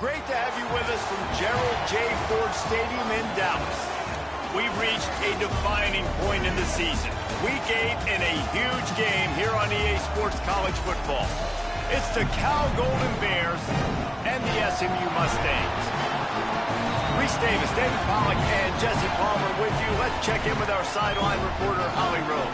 Great to have you with us from Gerald J. Ford Stadium in Dallas. We've reached a defining point in the season. Week 8 in a huge game here on EA Sports College Football. It's the Cal Golden Bears and the SMU Mustangs. Reese Davis, David Pollack, and Jesse Palmer with you. Let's check in with our sideline reporter, Holly Rowe.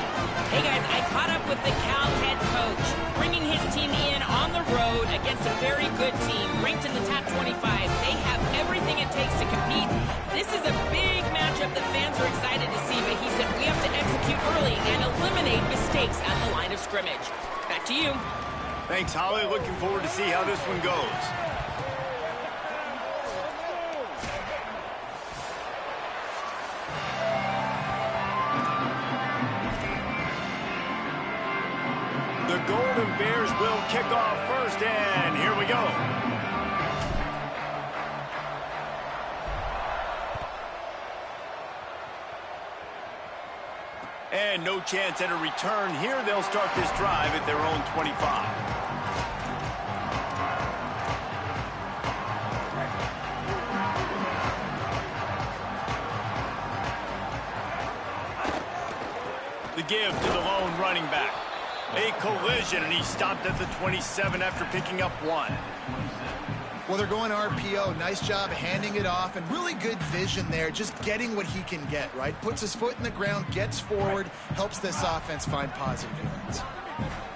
Hey guys, I caught up with the Cal head coach, bringing his team in on the road against a very good team, ranked in the top 25. They have everything it takes to compete. This is a big matchup that fans are excited to see, but he said we have to execute early and eliminate mistakes at the line of scrimmage. Back to you. Thanks, Holly. Looking forward to see how this one goes. The Golden Bears will kick off first, and here we go. And no chance at a return here. They'll start this drive at their own 25. The give to the lone running back. A collision, and he stopped at the 27 after picking up 1. Well, they're going RPO. Nice job handing it off, and really good vision there, just getting what he can get, right? Puts his foot in the ground, gets forward, helps this offense find positive yards.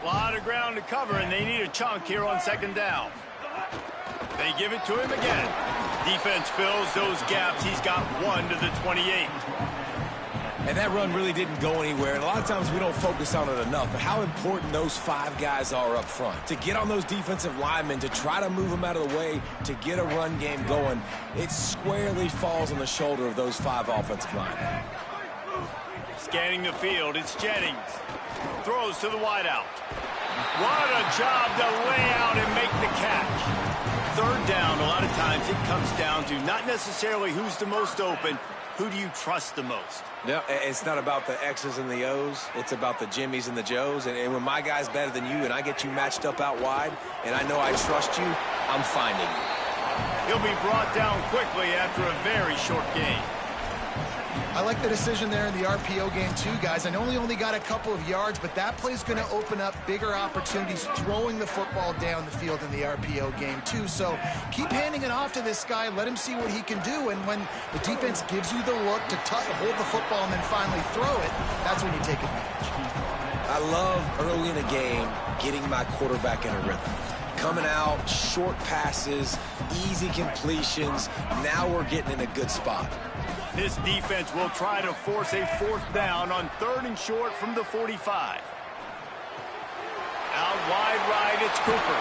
A lot of ground to cover, and they need a chunk here on second down. They give it to him again. Defense fills those gaps. He's got 1 to the 28. And that run really didn't go anywhere. And a lot of times we don't focus on it enough. But how important those 5 guys are up front. To get on those defensive linemen, to try to move them out of the way, to get a run game going, it squarely falls on the shoulder of those 5 offensive linemen. Scanning the field, it's Jennings. Throws to the wideout. What a job to lay out and make the catch. Third down, a lot of times it comes down to not necessarily who's the most open, who do you trust the most? No, it's not about the X's and the O's. It's about the Jimmies and the Joes. And when my guy's better than you and I get you matched up out wide and I know I trust you, I'm finding you. He'll be brought down quickly after a very short game. I like the decision there in the RPO game too, guys. I know he only got a couple of yards, but that play's going to open up bigger opportunities throwing the football down the field in the RPO game too. So keep handing it off to this guy. Let him see what he can do. And when the defense gives you the look to hold the football and then finally throw it, that's when you take advantage. I love early in a game getting my quarterback in a rhythm. Coming out, short passes, easy completions. Now we're getting in a good spot. This defense will try to force a 4th down on 3rd and short from the 45. Out wide right, it's Cooper.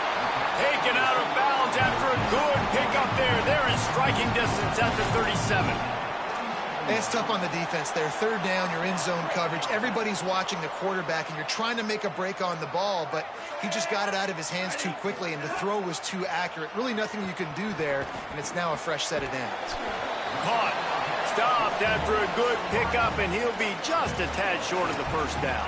Taken out of bounds after a good pickup there. They're in striking distance at the 37. It's tough on the defense there. 3rd down, you're in zone coverage. Everybody's watching the quarterback, and you're trying to make a break on the ball, but he just got it out of his hands too quickly, and the throw was too accurate. Really nothing you can do there, and it's now a fresh set of downs. Caught. Stopped after a good pickup, and he'll be just a tad short of the 1st down.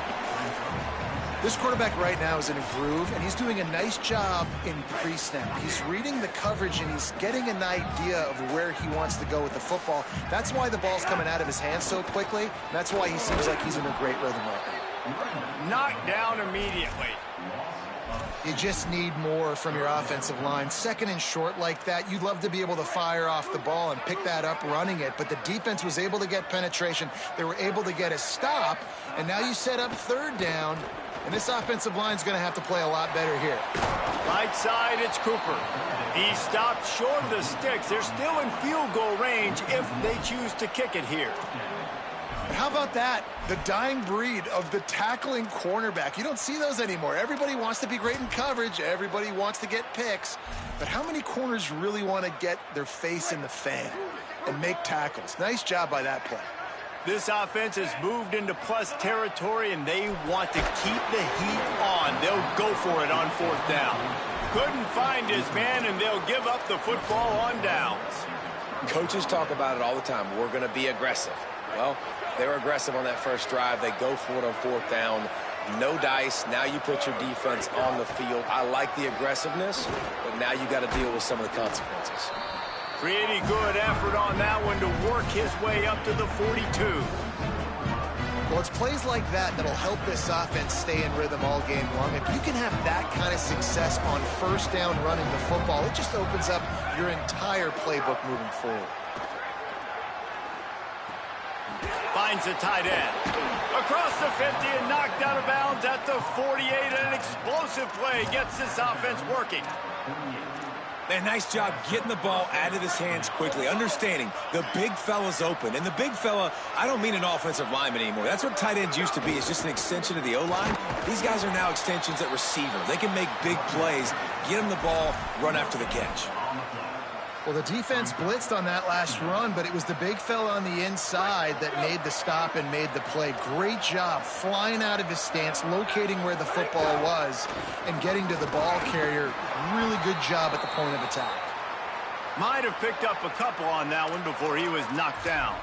This quarterback right now is in a groove, and he's doing a nice job in pre-snap. He's reading the coverage, and he's getting an idea of where he wants to go with the football. That's why the ball's coming out of his hands so quickly. That's why he seems like he's in a great rhythm right now. Knocked down immediately. You just need more from your offensive line. 2nd and short like that, you'd love to be able to fire off the ball and pick that up running it, but the defense was able to get penetration. They were able to get a stop, and now you set up 3rd down, and this offensive line's going to have to play a lot better here. Right side, it's Cooper. He stopped short of the sticks. They're still in field goal range if they choose to kick it here. How about that? The dying breed of the tackling cornerback. You don't see those anymore. Everybody wants to be great in coverage. Everybody wants to get picks. But how many corners really want to get their face in the fan and make tackles? Nice job by that play. This offense has moved into plus territory, and they want to keep the heat on. They'll go for it on 4th down. Couldn't find his man, and they'll give up the football on downs. Coaches talk about it all the time. We're going to be aggressive. Well, they were aggressive on that first drive. They go for it on 4th down. No dice. Now you put your defense on the field. I like the aggressiveness, but now you got to deal with some of the consequences. Pretty good effort on that one to work his way up to the 42. Well, it's plays like that that'll help this offense stay in rhythm all game long. If you can have that kind of success on first down running the football, it just opens up your entire playbook moving forward. Finds a tight end. Across the 50 and knocked out of bounds at the 48. And an explosive play gets this offense working. Man, nice job getting the ball out of his hands quickly, understanding the big fella's open. And the big fella, I don't mean an offensive lineman anymore. That's what tight ends used to be. It's just an extension of the O-line. These guys are now extensions at receiver. They can make big plays, get him the ball, run after the catch. Well, the defense blitzed on that last run, but it was the big fella on the inside that made the stop and made the play. Great job flying out of his stance, locating where the football was, and getting to the ball carrier. Really good job at the point of attack. Might have picked up a couple on that one before he was knocked down.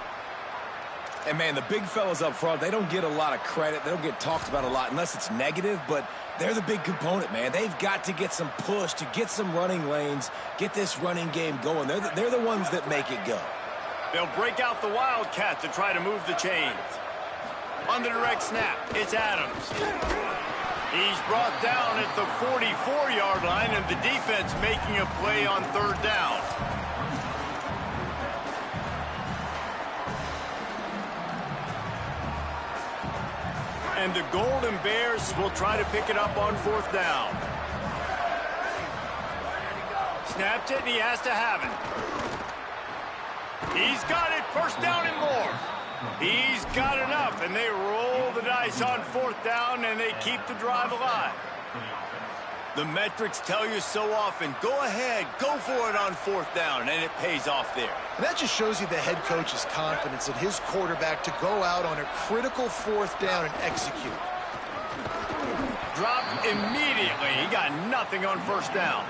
And, man, the big fellas up front, they don't get a lot of credit. They don't get talked about a lot unless it's negative, but they're the big component, man. They've got to get some push, to get some running lanes, get this running game going. They're the ones that make it go. They'll break out the Wildcat to try to move the chains. On the direct snap, it's Adams. He's brought down at the 44-yard line, and the defense making a play on third down. And the Golden Bears will try to pick it up on fourth down. Snapped it, and he has to have it. He's got it, first down and more. He's got enough, and they roll the dice on fourth down, and they keep the drive alive. The metrics tell you so often, go ahead, go for it on fourth down, and it pays off there. And that just shows you the head coach's confidence in his quarterback to go out on a critical fourth down and execute. Dropped immediately. He got nothing on first down.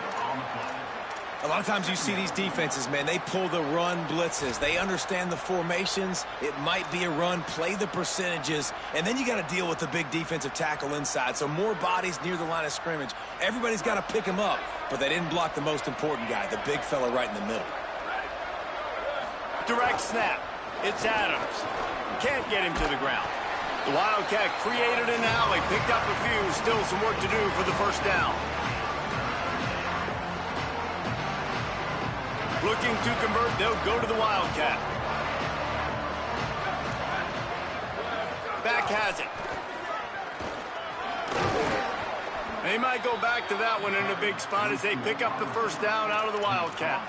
A lot of times you see these defenses, man, they pull the run blitzes. They understand the formations. It might be a run, play the percentages, and then you got to deal with the big defensive tackle inside. So more bodies near the line of scrimmage. Everybody's got to pick him up, but they didn't block the most important guy, the big fella right in the middle. Direct snap. It's Adams. Can't get him to the ground. The Wildcat created an alley, picked up a few, still some work to do for the first down. Looking to convert, they'll go to the Wildcat. Back has it. They might go back to that one in a big spot as they pick up the first down out of the Wildcat.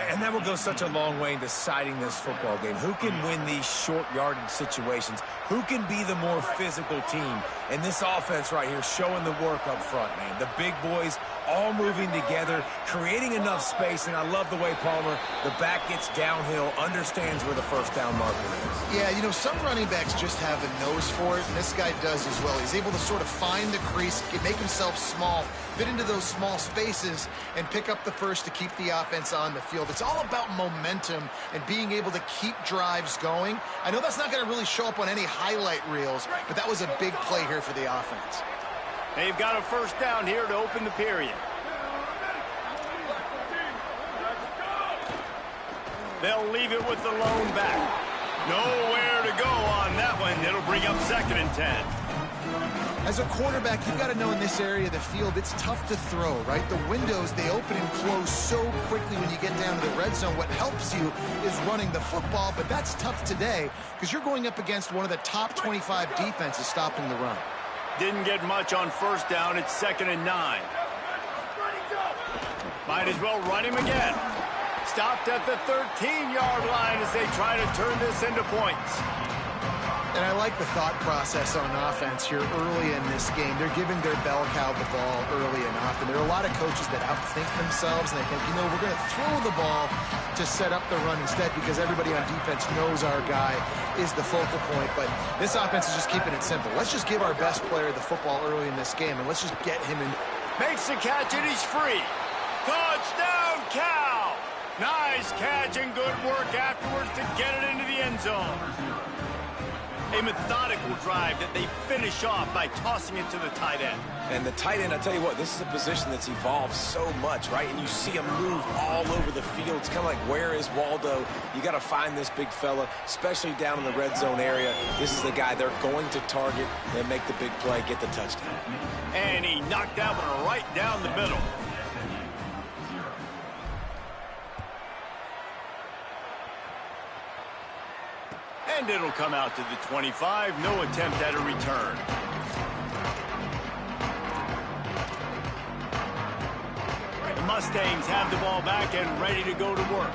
And that will go such a long way in deciding this football game. Who can win these short yardage situations? Who can be the more physical team? And this offense right here showing the work up front, man. The big boys all moving together, creating enough space. And I love the way, Palmer, the back gets downhill, understands where the first down marker is. Yeah, you know, some running backs just have a nose for it, and this guy does as well. He's able to sort of find the crease, make himself small, fit into those small spaces, and pick up the first to keep the offense on the field. It's all about momentum and being able to keep drives going. I know that's not going to really show up on any highlight reels, but that was a big play here for the offense. They've got a first down here to open the period. They'll leave it with the lone back. Nowhere to go on that one. It'll bring up 2nd and 10. As a quarterback, you've got to know in this area of the field, it's tough to throw, right? The windows, they open and close so quickly when you get down to the red zone. What helps you is running the football, but that's tough today because you're going up against one of the top 25 defenses stopping the run. Didn't get much on first down. It's 2nd and 9. Might as well run him again. Stopped at the 13-yard line as they try to turn this into points. And I like the thought process on offense here early in this game. They're giving their bell cow the ball early and often. There are a lot of coaches that outthink themselves, and they think, you know, we're going to throw the ball to set up the run instead because everybody on defense knows our guy is the focal point. But this offense is just keeping it simple. Let's just give our best player the football early in this game, and let's just get him in. Makes the catch, and he's free. Touchdown, Cal! Nice catch and good work afterwards to get it into the end zone. A methodical drive that they finish off by tossing it to the tight end. And the tight end, I tell you what, this is a position that's evolved so much, right? And you see him move all over the field. It's kind of like, where is Waldo? You got to find this big fella, especially down in the red zone area. This is the guy they're going to target and make the big play, get the touchdown. And he knocked that one right down the middle. And it'll come out to the 25. No attempt at a return. The Mustangs have the ball back and ready to go to work.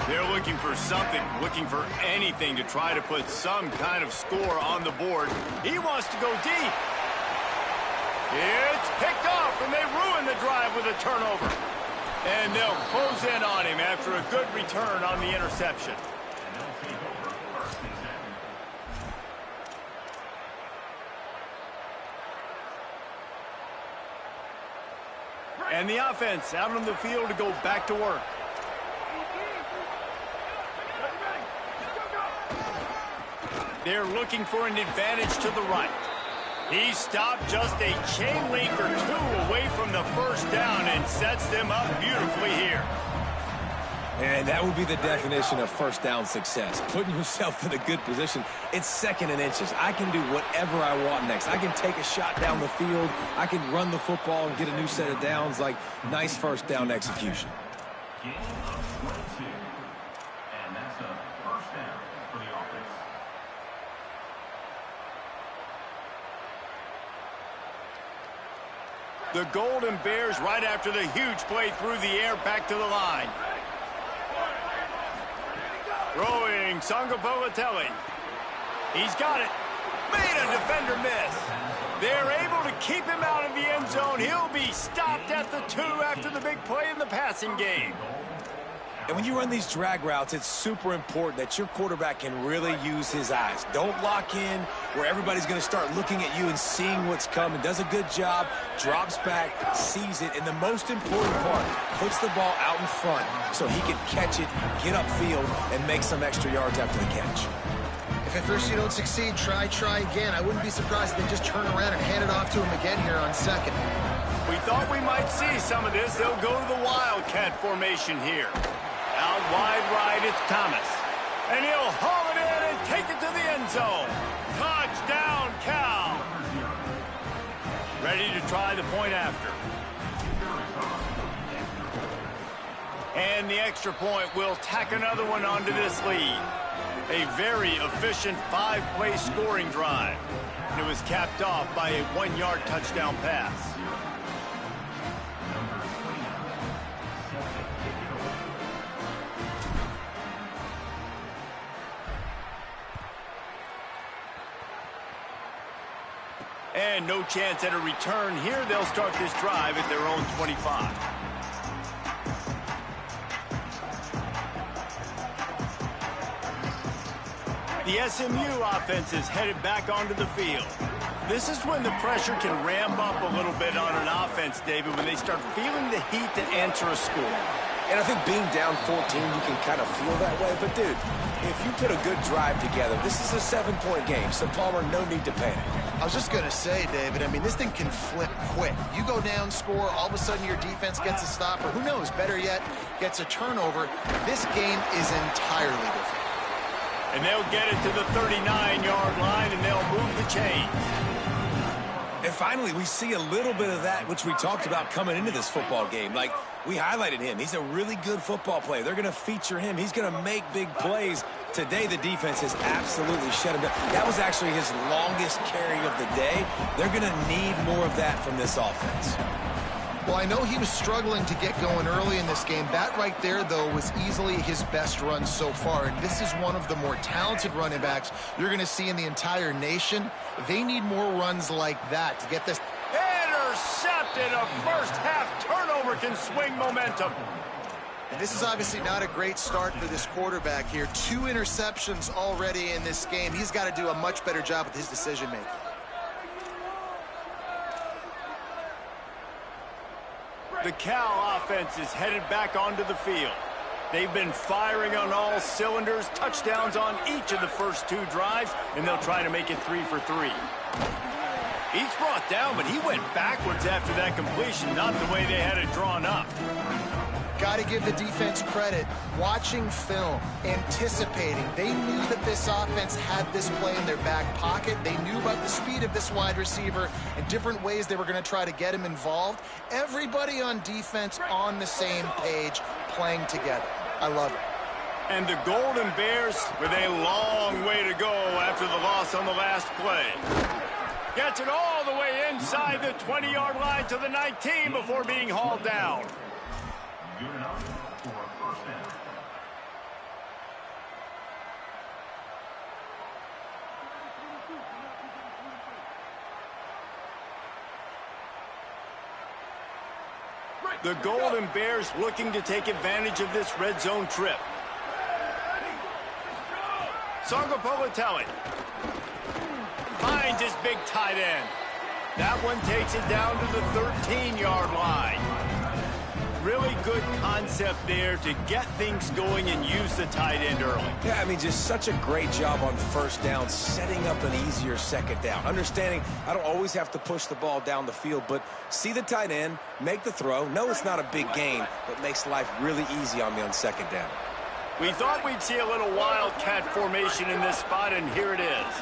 They're looking for something, looking for anything to try to put some kind of score on the board. He wants to go deep. It's picked off, and they ruin the drive with a turnover. And they'll close in on him after a good return on the interception. And the offense out on the field to go back to work. They're looking for an advantage to the right. He stopped just a chain link or two away from the first down and sets them up beautifully here. And that would be the definition of first down success. Putting yourself in a good position. It's second and inches. I can do whatever I want next. I can take a shot down the field. I can run the football and get a new set of downs. Like, nice first down execution. Gain of 22. And that's a first down for the offense. The Golden Bears right after the huge play through the air back to the line. Throwing Sangapolatelli. He's got it. Made a defender miss. They're able to keep him out of the end zone. He'll be stopped at the 2 after the big play in the passing game. And when you run these drag routes, it's super important that your quarterback can really use his eyes. Don't lock in where everybody's going to start looking at you and seeing what's coming. Does a good job, drops back, sees it, and the most important part, puts the ball out in front so he can catch it, get upfield, and make some extra yards after the catch. If at first you don't succeed, try again. I wouldn't be surprised if they just turn around and hand it off to him again here on second. We thought we might see some of this. They'll go to the Wildcat formation here. Out wide right, it's Thomas. And he'll haul it in and take it to the end zone. Touchdown, Cal. Ready to try the point after. And the extra point will tack another one onto this lead. A very efficient 5-play scoring drive. And it was capped off by a 1-yard touchdown pass. And no chance at a return here. They'll start this drive at their own 25. The SMU offense is headed back onto the field. This is when the pressure can ramp up a little bit on an offense, David, when they start feeling the heat to answer a score. And I think being down 14, you can kind of feel that way. But, dude, if you put a good drive together, this is a 7-point game. So, Palmer, no need to panic. I was just going to say, David, I mean, this thing can flip quick. You go down, score, all of a sudden your defense gets a stop, or who knows, better yet, gets a turnover. This game is entirely different. And they'll get it to the 39-yard line, and they'll move the chains. And finally, we see a little bit of that, which we talked about coming into this football game. Like, we highlighted him. He's a really good football player. They're going to feature him. He's going to make big plays. Today, the defense has absolutely shut him down. That was actually his longest carry of the day. They're going to need more of that from this offense. Well, I know he was struggling to get going early in this game. That right there, though, was easily his best run so far. And this is one of the more talented running backs you're going to see in the entire nation. They need more runs like that to get this. Intercepted. A first-half turnover can swing momentum. And this is obviously not a great start for this quarterback here. 2 interceptions already in this game. He's got to do a much better job with his decision-making. The Cal offense is headed back onto the field. They've been firing on all cylinders, touchdowns on each of the first 2 drives, and they'll try to make it 3 for 3. He's brought down, but he went backwards after that completion, not the way they had it drawn up. Got to give the defense credit. Watching film, anticipating. They knew that this offense had this play in their back pocket. They knew about the speed of this wide receiver and different ways they were going to try to get him involved. Everybody on defense on the same page, playing together. I love it. And the Golden Bears with a long way to go after the loss on the last play. Gets it all the way inside the 20-yard line to the 19 before being hauled down. Good enough for a first down. The Golden Bears looking to take advantage of this red zone trip. Sargopolitelli finds his big tight end. That one takes it down to the 13-yard line. Really good concept there to get things going and use the tight end early. Yeah, I mean, just such a great job on first down, setting up an easier second down. Understanding I don't always have to push the ball down the field, but see the tight end, make the throw. No, it's not a big gain, but makes life really easy on me on second down. We thought we'd see a little wildcat formation in this spot, and here it is.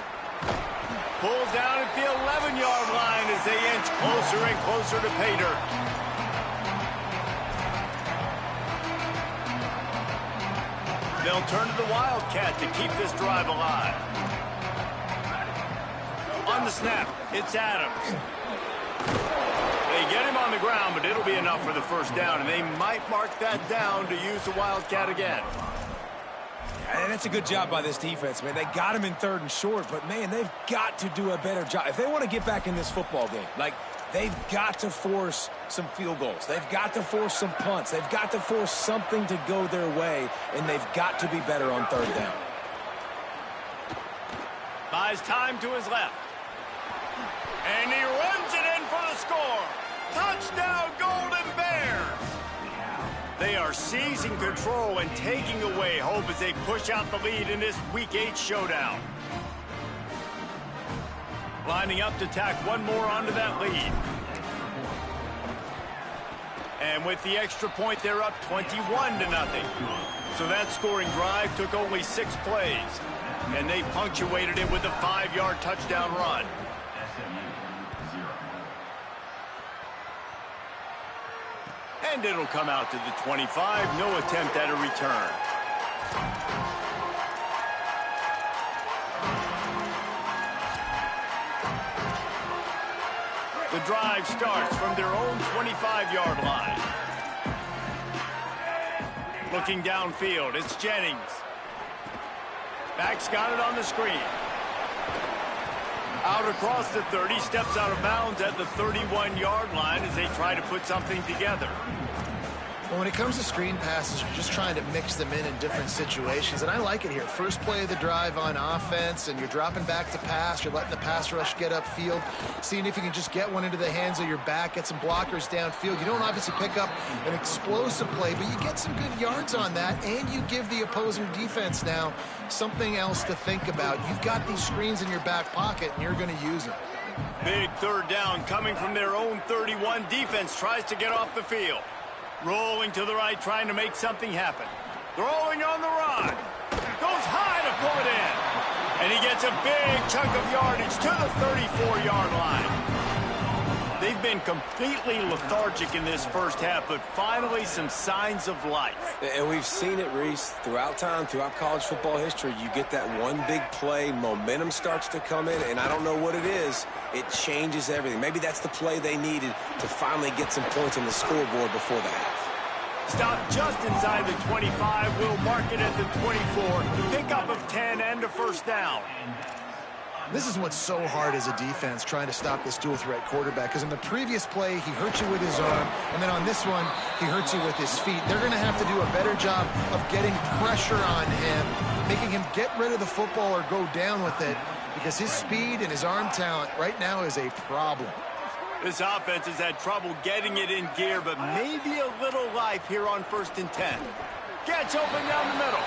Pulled down at the 11-yard line as they inch closer and closer to pay dirt. They'll turn to the Wildcat to keep this drive alive. On the snap, it's Adams. They get him on the ground, but it'll be enough for the first down, and they might mark that down to use the Wildcat again. And that's a good job by this defense, man. They got him in 3rd and short, but, man, they've got to do a better job. If they want to get back in this football game, like, they've got to force some field goals. They've got to force some punts. They've got to force something to go their way, and they've got to be better on 3rd down. Buys time to his left. And he runs it in for the score. Touchdown, Golden Bears! They are seizing control and taking away hope as they push out the lead in this Week 8 showdown. Lining up to tack one more onto that lead. And with the extra point, they're up 21-0. So that scoring drive took only 6 plays. And they punctuated it with a 5-yard touchdown run. SMU 0. And it'll come out to the 25. No attempt at a return. The drive starts from their own 25-yard line. Looking downfield, it's Jennings. Back's got it on the screen. Out across the 30, steps out of bounds at the 31-yard line as they try to put something together. Well, when it comes to screen passes, you're just trying to mix them in different situations, and I like it here. First play of the drive on offense, and you're dropping back to pass. You're letting the pass rush get upfield, seeing if you can just get one into the hands of your back, get some blockers downfield. You don't obviously pick up an explosive play, but you get some good yards on that, and you give the opposing defense now something else to think about. You've got these screens in your back pocket, and you're going to use them. Big 3rd down coming from their own 31. Defense tries to get off the field. Rolling to the right, trying to make something happen. Throwing on the run. Goes high to pull it in. And he gets a big chunk of yardage to the 34-yard line. They've been completely lethargic in this first half, but finally some signs of life. And we've seen it, Reese, throughout time, throughout college football history. You get that one big play, momentum starts to come in, and I don't know what it is. It changes everything. Maybe that's the play they needed to finally get some points on the scoreboard before the half. Stop just inside the 25. We'll mark it at the 24. Pickup of 10 and a first down. This is what's so hard as a defense, trying to stop this dual threat quarterback, because in the previous play, he hurt you with his arm, and then on this one, he hurts you with his feet. They're going to have to do a better job of getting pressure on him, making him get rid of the football or go down with it, because his speed and his arm talent right now is a problem. This offense has had trouble getting it in gear, but maybe a little life here on 1st and 10. Gets open down the middle.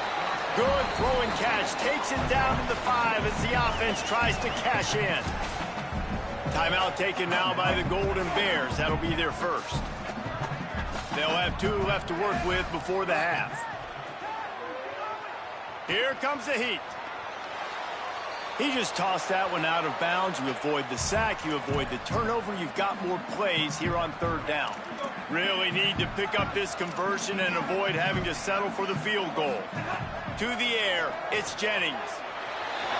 Good throw and catch. Takes it down to the 5 as the offense tries to cash in. Timeout taken now by the Golden Bears. That'll be their first. They'll have 2 left to work with before the half. Here comes the Heat. He just tossed that one out of bounds. You avoid the sack. You avoid the turnover. You've got more plays here on 3rd down. Really need to pick up this conversion and avoid having to settle for the field goal. To the air, it's Jennings.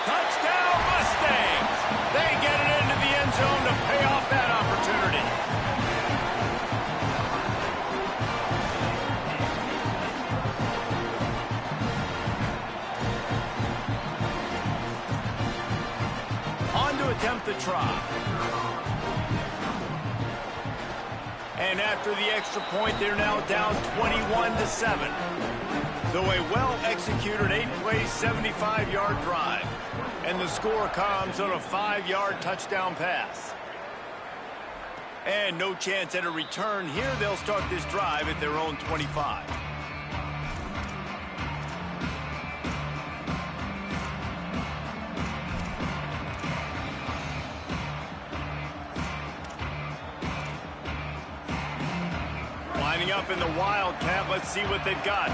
Touchdown Mustangs! They get it into the end zone to pay off that opportunity. On to attempt the try. And after the extra point, they're now down 21-7. So a well-executed 8-play, 75-yard drive. And the score comes on a 5-yard touchdown pass. And no chance at a return here. They'll start this drive at their own 25. Lining up in the Wildcat. Let's see what they've got.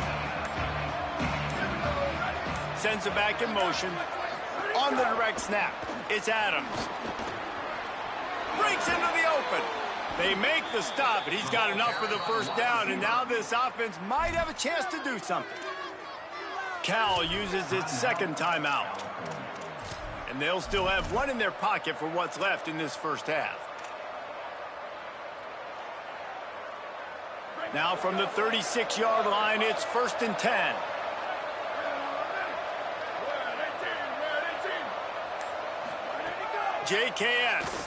Sends it back in motion. On the direct snap, it's Adams. Breaks into the open. They make the stop, and he's got enough for the first down, and now this offense might have a chance to do something. Cal uses its 2nd timeout. And they'll still have 1 in their pocket for what's left in this first half. Now from the 36-yard line, it's 1st and 10. JKS.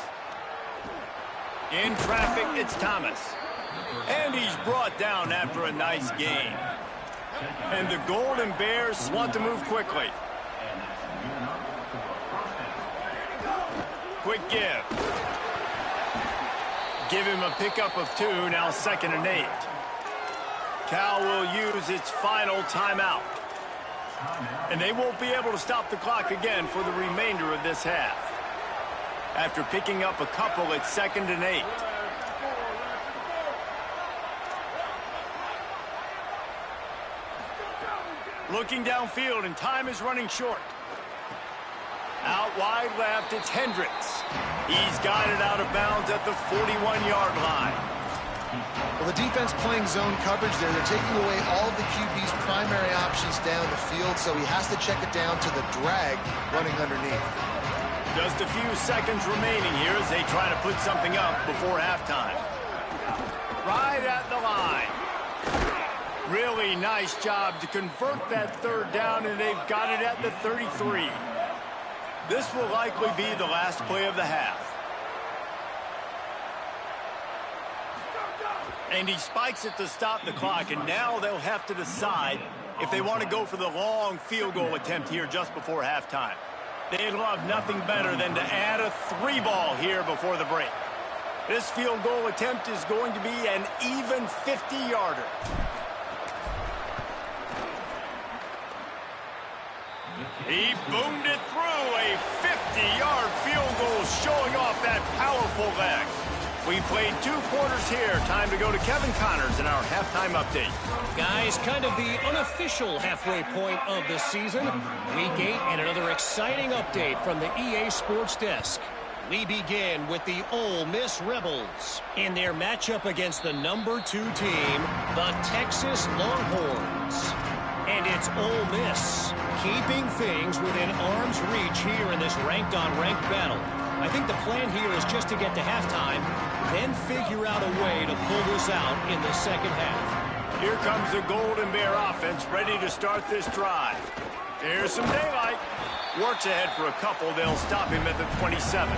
In traffic, it's Thomas. And he's brought down after a nice gain. And the Golden Bears want to move quickly. Quick give. Give him a pickup of 2, now 2nd and 8. Cal will use its final timeout. And they won't be able to stop the clock again for the remainder of this half. After picking up a couple, it's 2nd and 8. Looking downfield, and time is running short. Out wide left, it's Hendricks. He's got it out of bounds at the 41-yard line. Well, the defense playing zone coverage there. They're taking away all of the QB's primary options down the field, so he has to check it down to the drag running underneath. Just a few seconds remaining here as they try to put something up before halftime. Right at the line. Really nice job to convert that 3rd down, and they've got it at the 33. This will likely be the last play of the half. And he spikes it to stop the clock, and now they'll have to decide if they want to go for the long field goal attempt here just before halftime. They'd love nothing better than to add a 3-ball here before the break. This field goal attempt is going to be an even 50-yarder. He boomed it through, a 50-yard field goal showing off that powerful leg. We played 2 quarters here. Time to go to Kevin Connors in our halftime update. Guys, kind of the unofficial halfway point of the season. Week 8 and another exciting update from the EA Sports Desk. We begin with the Ole Miss Rebels in their matchup against the number 2 team, the Texas Longhorns. And it's Ole Miss keeping things within arm's reach here in this ranked-on-ranked battle. I think the plan here is just to get to halftime, then figure out a way to pull this out in the second half. Here comes the Golden Bear offense ready to start this drive. There's some daylight. Works ahead for a couple. They'll stop him at the 27.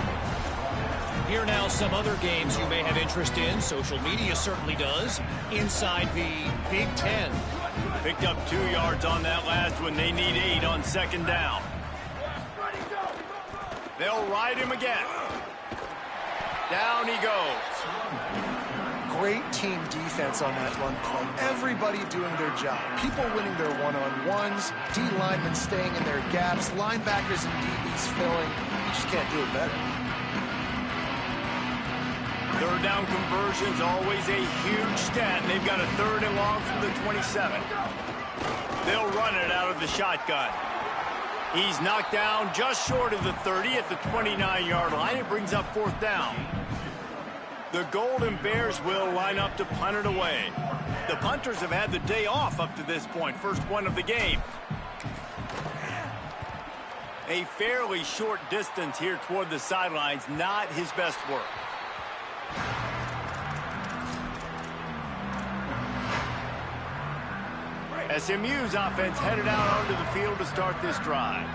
Here now some other games you may have interest in. Social media certainly does. Inside the Big Ten. Picked up 2 yards on that last one. They need 8 on 2nd down. They'll ride him again. Down he goes. great team defense on that run play. Everybody doing their job. People winning their one-on-ones, D linemen staying in their gaps, linebackers and DBs filling. You just can't do it better. Third down conversion's always a huge stat, and they've got a 3rd and long from the 27. They'll run it out of the shotgun. He's knocked down just short of the 30 at the 29-yard line. It brings up 4th down. The Golden Bears will line up to punt it away. The punters have had the day off up to this point. First one of the game. A fairly short distance here toward the sidelines. Not his best work. SMU's offense headed out onto the field to start this drive.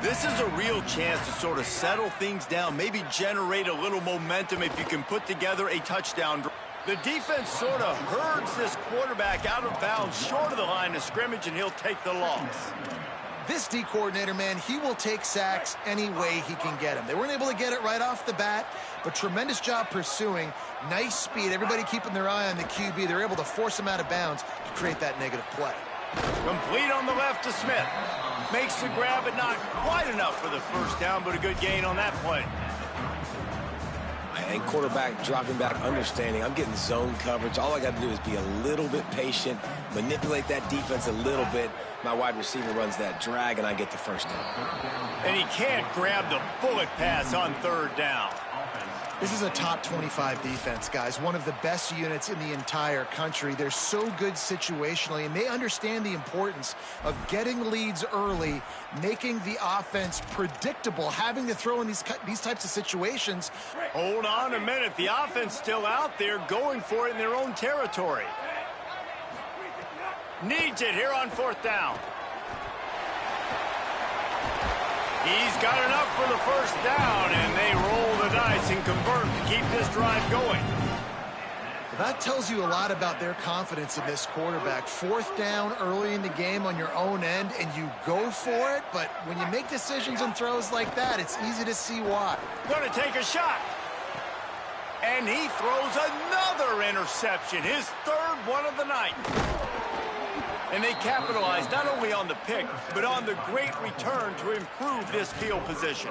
This is a real chance to sort of settle things down, maybe generate a little momentum if you can put together a touchdown. The defense sort of herds this quarterback out of bounds short of the line of scrimmage, and he'll take the loss. This D coordinator, man, he will take sacks any way he can get them. They weren't able to get it right off the bat, but tremendous job pursuing. Nice speed. Everybody keeping their eye on the QB. They're able to force him out of bounds to create that negative play. Complete on the left to Smith. Makes the grab, but not quite enough for the first down, but a good gain on that play. I think quarterback dropping back, understanding I'm getting zone coverage. All I got to do is be a little bit patient, manipulate that defense a little bit. My wide receiver runs that drag, and I get the first down. And he can't grab the bullet pass on 3rd down. This is a top 25 defense, guys. One of the best units in the entire country. They're so good situationally, and they understand the importance of getting leads early, making the offense predictable, having to throw in these types of situations. Hold on a minute. The offense still out there going for it in their own territory. Needs it here on 4th down. He's got enough for the first down, and they roll the dice and convert to keep this drive going. That tells you a lot about their confidence in this quarterback. 4th down early in the game on your own end, and you go for it, but when you make decisions and throws like that, it's easy to see why. Going to take a shot. And he throws another interception, his 3rd one of the night. And they capitalize not only on the pick, but on the great return to improve this field position.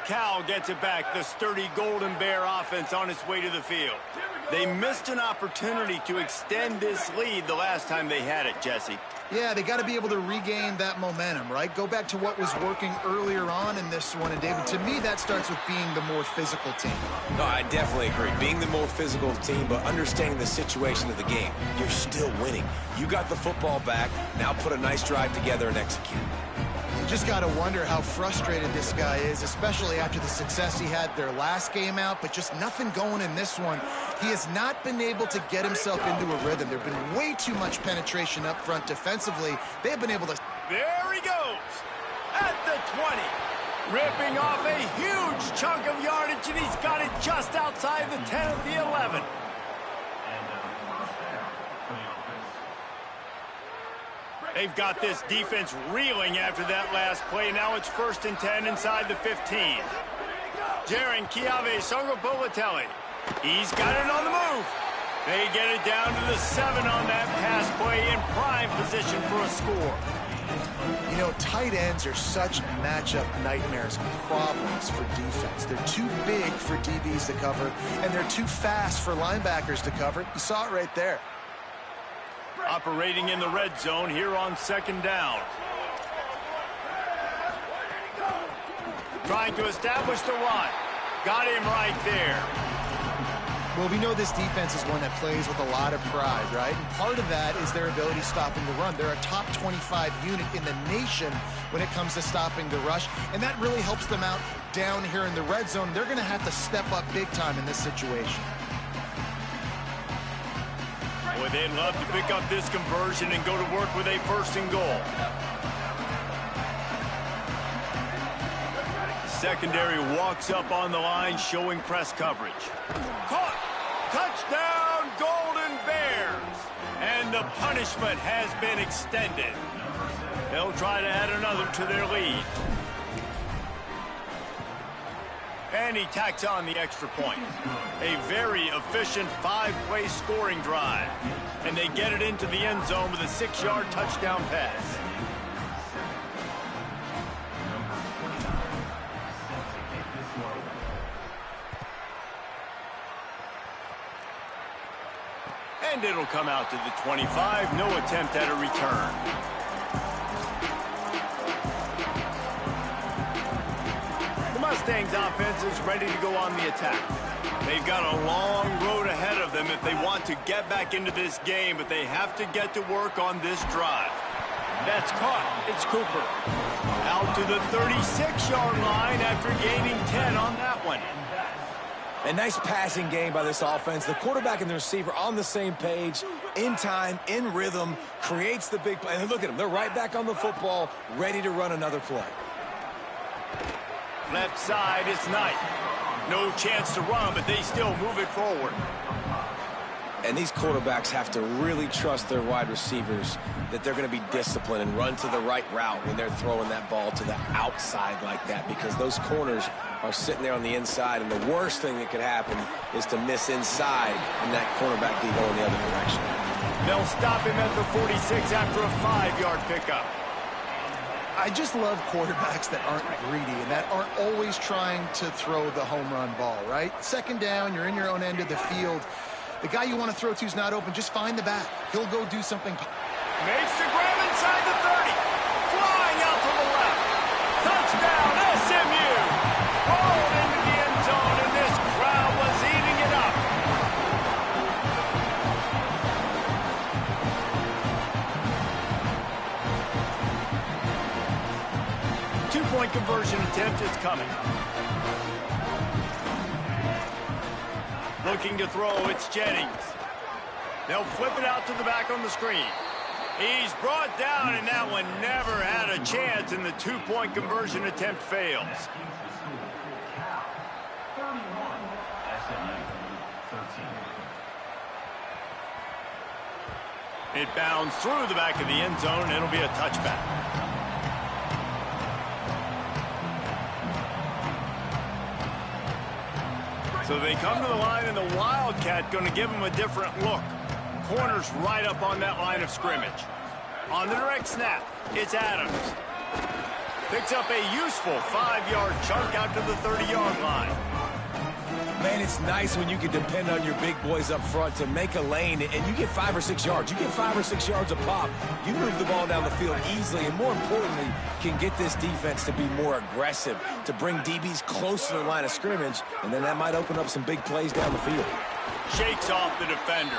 Cal gets it back. The sturdy Golden Bear offense on its way to the field. They missed an opportunity to extend this lead the last time they had it, Jesse. Yeah, they got to be able to regain that momentum, right? Go back to what was working earlier on in this one. And, David, to me, that starts with being the more physical team. No, I definitely agree. Being the more physical team, but understanding the situation of the game. You're still winning. You got the football back. Now put a nice drive together and execute. You just got to wonder how frustrated this guy is, especially after the success he had their last game out, but just nothing going in this one. He has not been able to get himself into a rhythm. There's been way too much penetration up front defensively. They've been able to... There he goes at the 20. Ripping off a huge chunk of yardage, and he's got it just outside the 10 of the 11. They've got this defense reeling after that last play. Now it's 1st and 10 inside the 15. Jaron Kiave Songopolatelli. He's got it on the move. They get it down to the 7 on that pass play in prime position for a score. You know, tight ends are such matchup nightmares and problems for defense. They're too big for DBs to cover, and they're too fast for linebackers to cover. You saw it right there. Operating in the red zone here on 2nd down. Trying to establish the run. Got him right there. Well, we know this defense is one that plays with a lot of pride, right? And part of that is their ability stopping the run. They're a top 25 unit in the nation when it comes to stopping the rush, and that really helps them out down here in the red zone. They're going to have to step up big time in this situation. Boy, they'd love to pick up this conversion and go to work with a 1st and goal. Secondary walks up on the line, showing press coverage. Caught! Touchdown, Golden Bears! And the punishment has been extended. They'll try to add another to their lead. And he tacks on the extra point. A very efficient 5-play scoring drive. And they get it into the end zone with a 6-yard touchdown pass. And it'll come out to the 25. No attempt at a return. The Mustangs offense is ready to go on the attack. They've got a long road ahead of them if they want to get back into this game, but they have to get to work on this drive. That's caught. It's Cooper. Out to the 36-yard line after gaining 10 on that one. A nice passing game by this offense. The quarterback and the receiver on the same page, in time, in rhythm, creates the big play. And look at them. They're right back on the football, ready to run another play. Left side, it's Knight. No chance to run, but they still move it forward. And these quarterbacks have to really trust their wide receivers that they're going to be disciplined and run to the right route when they're throwing that ball to the outside like that, because those corners are sitting there on the inside, and the worst thing that could happen is to miss inside and that cornerback be going the other direction. They'll stop him at the 46 after a 5-yard pickup. I just love quarterbacks that aren't greedy and that aren't always trying to throw the home run ball, right? Second down, you're in your own end of the field. The guy you want to throw to is not open. Just find the back. He'll go do something. Makes the grab inside the 30. Flying out to the left. Touchdown, SMU. Rolled into the end zone, and this crowd was eating it up. Two-point conversion attempt is coming. Looking to throw, it's Jennings. They'll flip it out to the back on the screen. He's brought down, and that one never had a chance, and the two-point conversion attempt fails. 31, SMU 13. It bounds through the back of the end zone, and it'll be a touchback. So they come to the line, and the Wildcat going to give them a different look. Corners right up on that line of scrimmage. On the direct snap, it's Adams. Picks up a useful 5-yard chunk out to the 30-yard line. Man, it's nice when you can depend on your big boys up front to make a lane, and you get 5 or 6 yards. You get 5 or 6 yards a pop. You move the ball down the field easily, and more importantly, can get this defense to be more aggressive, to bring DBs close to the line of scrimmage, and then that might open up some big plays down the field. Shakes off the defender.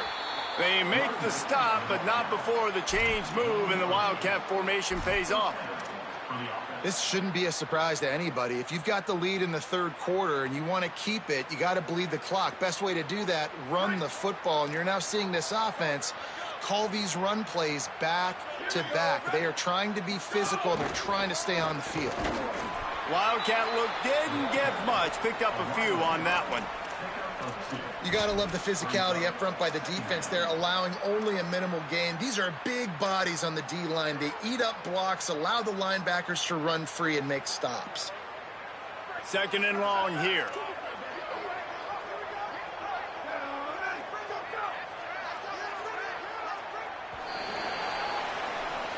They make the stop, but not before the chains move and the Wildcat formation pays off. This shouldn't be a surprise to anybody. If you've got the lead in the third quarter and you want to keep it, you got to bleed the clock. Best way to do that, run the football. And you're now seeing this offense call these run plays back to back. They are trying to be physical. They're trying to stay on the field. Wildcat look didn't get much. Picked up a few on that one. You got to love the physicality up front by the defense there, allowing only a minimal gain. These are big bodies on the D-line. They eat up blocks, allow the linebackers to run free and make stops. Second and long here.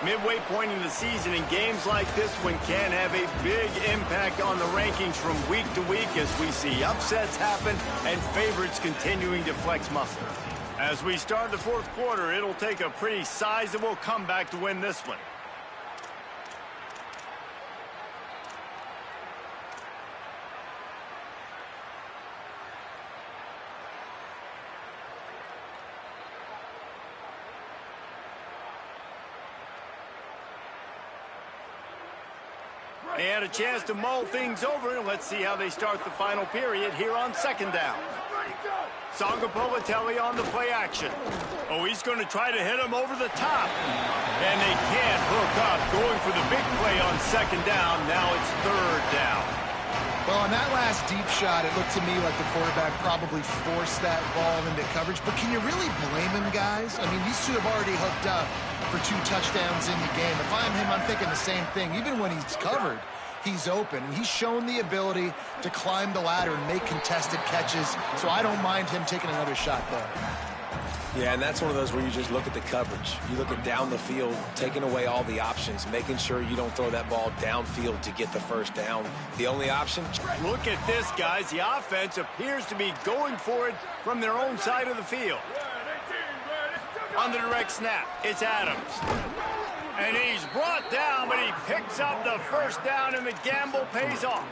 Midway point in the season, and games like this one can have a big impact on the rankings from week to week as we see upsets happen and favorites continuing to flex muscle. As we start the fourth quarter, it'll take a pretty sizable comeback to win this one. They had a chance to mull things over, and let's see how they start the final period here on second down. Sangapolitelli on the play action. Oh, he's going to try to hit him over the top. And they can't hook up, going for the big play on second down. Now it's third down. Well, on that last deep shot, it looked to me like the quarterback probably forced that ball into coverage. But can you really blame him, guys? I mean, these two have already hooked up for 2 touchdowns in the game. If I'm him, I'm thinking the same thing. Even when he's covered, he's open. And he's shown the ability to climb the ladder and make contested catches, so I don't mind him taking another shot there. Yeah, and that's one of those where you just look at the coverage. You look at down the field, taking away all the options, making sure you don't throw that ball downfield to get the first down. The only option? Look at this, guys. The offense appears to be going for it from their own side of the field. On the direct snap, it's Adams. And he's brought down, but he picks up the first down, and the gamble pays off.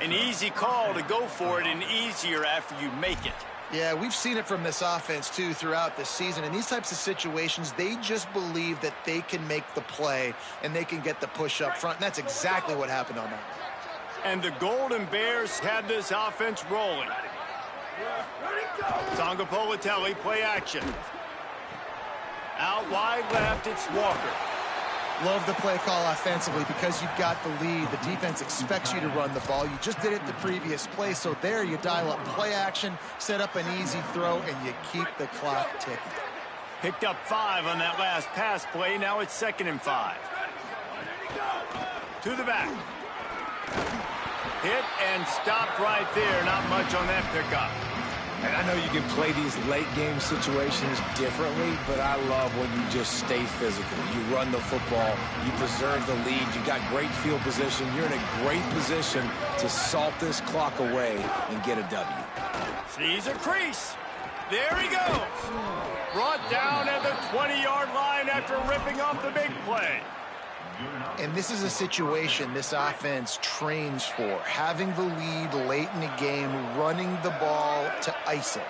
An easy call to go for it, and easier after you make it. Yeah, we've seen it from this offense, too, throughout the season. In these types of situations, they just believe that they can make the play and they can get the push up front, and that's exactly what happened on that. And the Golden Bears have this offense rolling. Tonga Politelli, play action. Out wide left, it's Walker. Love the play call offensively because you've got the lead. The defense expects you to run the ball. You just did it the previous play, so there you dial up play action, set up an easy throw, and you keep the clock ticking. Picked up 5 on that last pass play. Now it's 2nd and 5. To the back. Hit and stopped right there. Not much on that pickup. And I know you can play these late-game situations differently, but I love when you just stay physical. You run the football, you preserve the lead, you got great field position, you're in a great position to salt this clock away and get a W. Sees a crease. There he goes. Brought down at the 20-yard line after ripping off the big play. And this is a situation this offense trains for, having the lead late in the game, running the ball to ice it.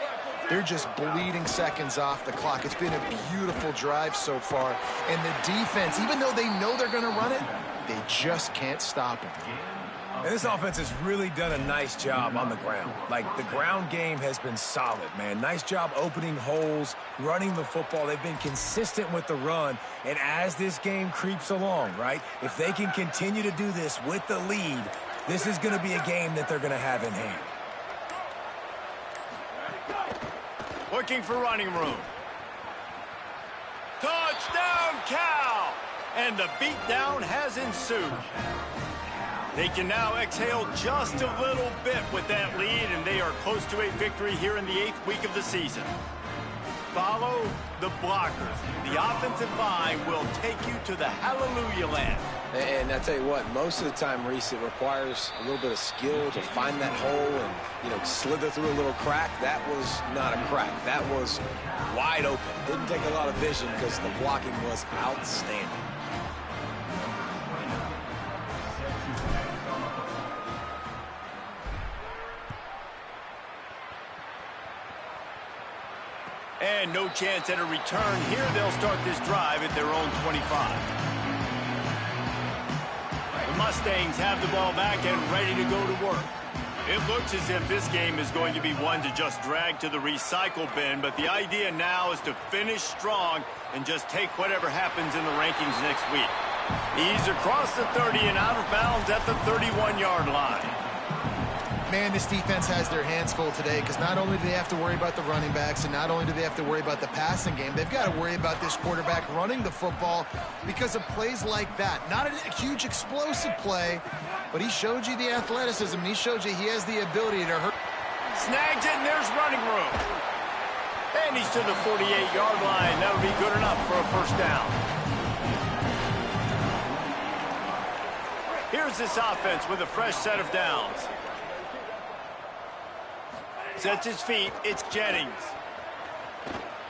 They're just bleeding seconds off the clock. It's been a beautiful drive so far. And the defense, even though they know they're going to run it, they just can't stop it. And this offense has really done a nice job on the ground. Like, the ground game has been solid, man. Nice job opening holes, running the football. They've been consistent with the run. And as this game creeps along, right, if they can continue to do this with the lead, this is going to be a game that they're going to have in hand. Looking for running room. Touchdown, Cal! And the beatdown has ensued. They can now exhale just a little bit with that lead, and they are close to a victory here in the 8th week of the season. Follow the blockers. The offensive line will take you to the hallelujah land. And I tell you what, most of the time, Reese, it requires a little bit of skill to find that hole and, slither through a little crack. That was not a crack. That was wide open. Didn't take a lot of vision because the blocking was outstanding. And no chance at a return here. They'll start this drive at their own 25. The Mustangs have the ball back and ready to go to work. It looks as if this game is going to be one to just drag to the recycle bin, but the idea now is to finish strong and just take whatever happens in the rankings next week. He's across the 30 and out of bounds at the 31-yard line. Man, this defense has their hands full today because not only do they have to worry about the running backs and not only do they have to worry about the passing game, they've got to worry about this quarterback running the football because of plays like that. Not a huge explosive play, but he showed you the athleticism. He showed you he has the ability to hurt. Snags it, and there's running room. And he's to the 48-yard line. That'll be good enough for a first down. Here's this offense with a fresh set of downs. Sets his feet, it's Jennings.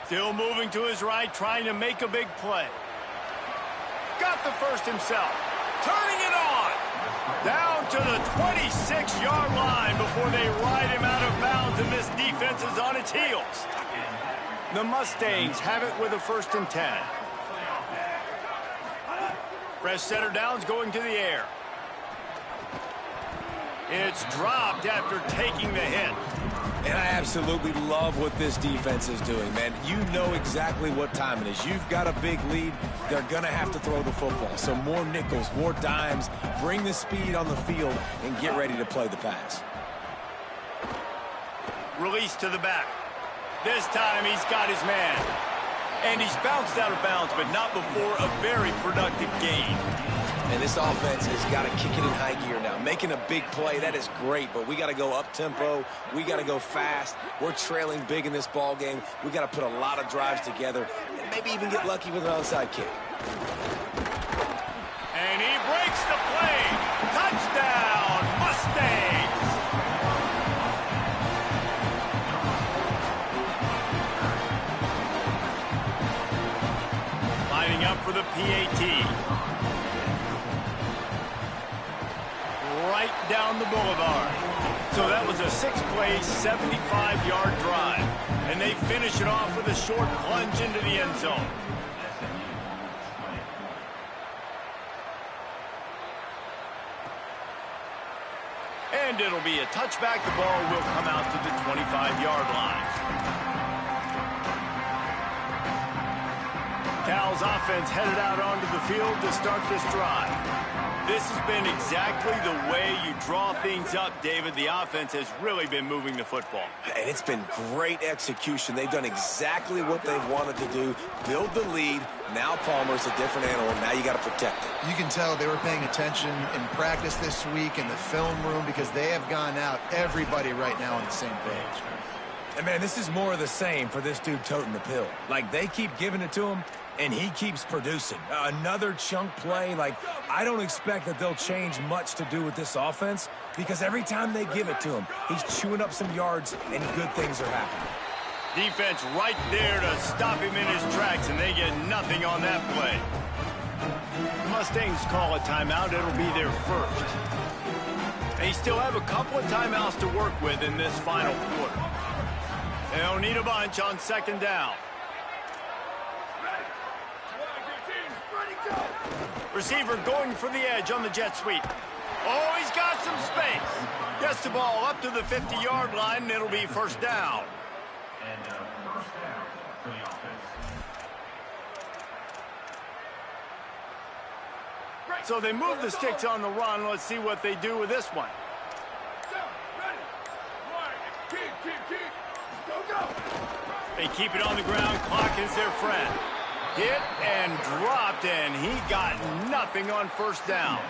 Still moving to his right, trying to make a big play. Got the first himself. Turning it on. Down to the 26-yard line before they ride him out of bounds, and this defense is on its heels. The Mustangs have it with a 1st and 10. Fresh setter downs going to the air. It's dropped after taking the hit. And I absolutely love what this defense is doing, man. You know exactly what time it is. You've got a big lead. They're going to have to throw the football. So more nickels, more dimes, bring the speed on the field, and get ready to play the pass. Release to the back. This time he's got his man. And he's bounced out of bounds, but not before a very productive gain. And this offense has got to kick it in high gear now. Making a big play, that is great, but we got to go up-tempo. We got to go fast. We're trailing big in this ball game. We got to put a lot of drives together and maybe even get lucky with an onside kick. And he breaks the play. Touchdown, Mustangs! Lining up for the PAT. Right down the boulevard. So that was a 6-play, 75-yard drive. And they finish it off with a short plunge into the end zone. And it'll be a touchback. The ball will come out to the 25-yard line. Cal's offense headed out onto the field to start this drive. This has been exactly the way you draw things up, David. The offense has really been moving the football. And it's been great execution. They've done exactly what they've wanted to do. Build the lead. Now Palmer's a different animal. Now you got to protect it. You can tell they were paying attention in practice this week in the film room because they have gone out, everybody right now on the same page. And, man, this is more of the same for this dude toting the pill. Like, they keep giving it to him, and he keeps producing. Another chunk play. Like, I don't expect that they'll change much to do with this offense because every time they give it to him, he's chewing up some yards, and good things are happening. Defense right there to stop him in his tracks, and they get nothing on that play. The Mustangs call a timeout. It'll be their first. They still have a couple of timeouts to work with in this final quarter. They'll need a bunch on second down. Receiver going for the edge on the jet sweep. Oh, he's got some space. Gets the ball up to the 50-yard line, and it'll be first down. And first down for the offense. So they move the sticks on the run. Let's see what they do with this one. They keep it on the ground. Clock is their friend. Hit and dropped, and he got nothing on first down.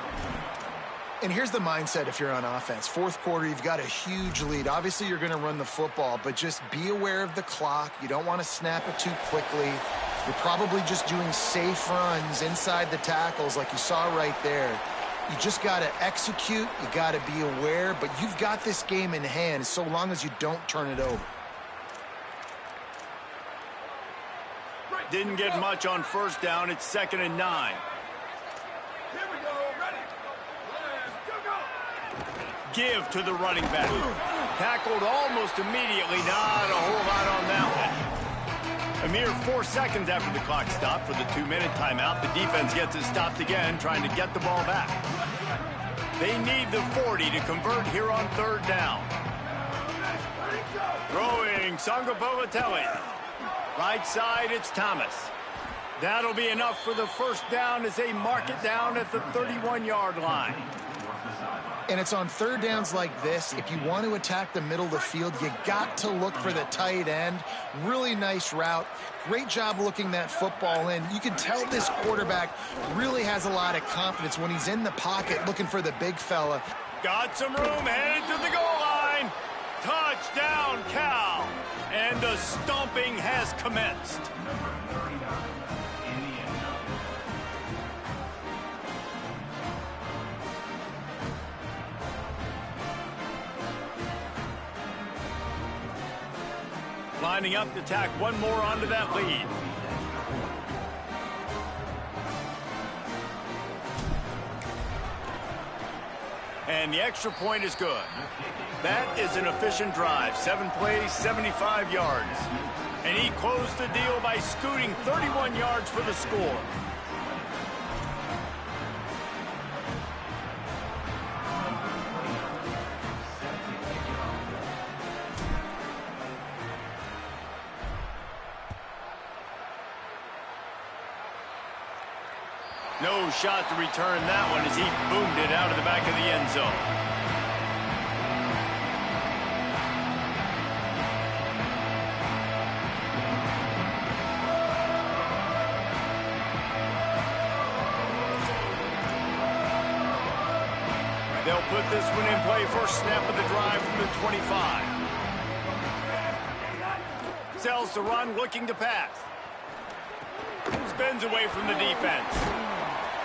And here's the mindset if you're on offense. Fourth quarter, you've got a huge lead. Obviously, you're going to run the football, but just be aware of the clock. You don't want to snap it too quickly. You're probably just doing safe runs inside the tackles like you saw right there. You just got to execute. You got to be aware, but you've got this game in hand so long as you don't turn it over. Didn't get much on first down. It's 2nd and 9. Here we go. Ready. Go. Give to the running back. Tackled almost immediately. Not a whole lot on that one. A mere 4 seconds after the clock stopped for the 2-minute timeout, the defense gets it stopped again, trying to get the ball back. They need the 40 to convert here on third down. Throwing Sangapolatelli. Right side, it's Thomas. That'll be enough for the first down as they mark it down at the 31-yard line. And it's on third downs like this. If you want to attack the middle of the field, you got to look for the tight end. Really nice route. Great job looking that football in. You can tell this quarterback really has a lot of confidence when he's in the pocket looking for the big fella. Got some room, headed to the goal line. Touchdown, Cal. And the stomping has commenced. Lining up to tack one more onto that lead. And the extra point is good. That is an efficient drive. 7 plays, 75 yards. And he closed the deal by scooting 31 yards for the score. No shot to return that one as he boomed it out of the back of the end zone. put this one in play. First snap of the drive from the 25. Sells to run, looking to pass. Spins away from the defense.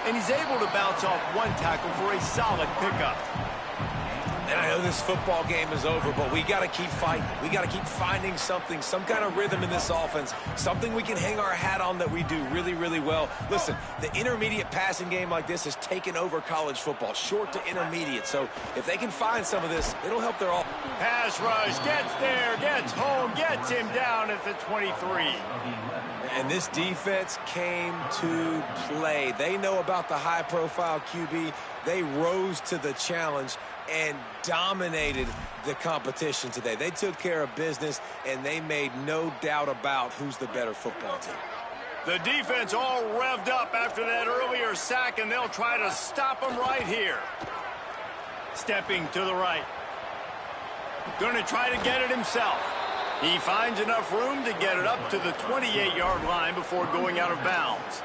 And he's able to bounce off one tackle for a solid pickup. And I know this football game is over, but we got to keep fighting. We got to keep finding something, some kind of rhythm in this offense, something we can hang our hat on that we do really, really well. Listen, the intermediate passing game like this has taken over college football, short to intermediate. So if they can find some of this, it'll help their offense. Pass rush, gets there, gets home, gets him down at the 23. And this defense came to play. They know about the high-profile QB. They rose to the challenge and dominated the competition today. They took care of business, and they made no doubt about who's the better football team. The defense all revved up after that earlier sack, and they'll try to stop him right here. Stepping to the right. Going to try to get it himself. He finds enough room to get it up to the 28-yard line before going out of bounds.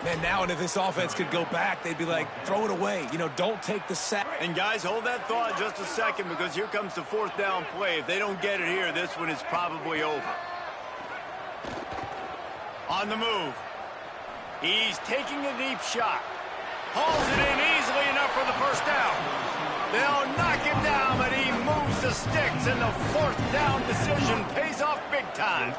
Man, now and if this offense could go back, they'd be like, throw it away. You know, don't take the sack. And guys, hold that thought just a second, because here comes the fourth down play. If they don't get it here, this one is probably over. On the move. He's taking a deep shot. Hauls it in easily enough for the first down. They'll knock him down, but he moves the sticks, and the fourth down decision pays off big time.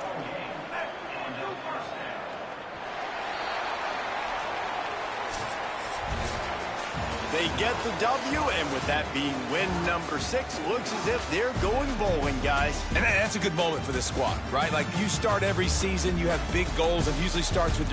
They get the W, and with that being win number 6, looks as if they're going bowling, guys. And that's a good moment for this squad, right? Like, you start every season, you have big goals, and usually starts with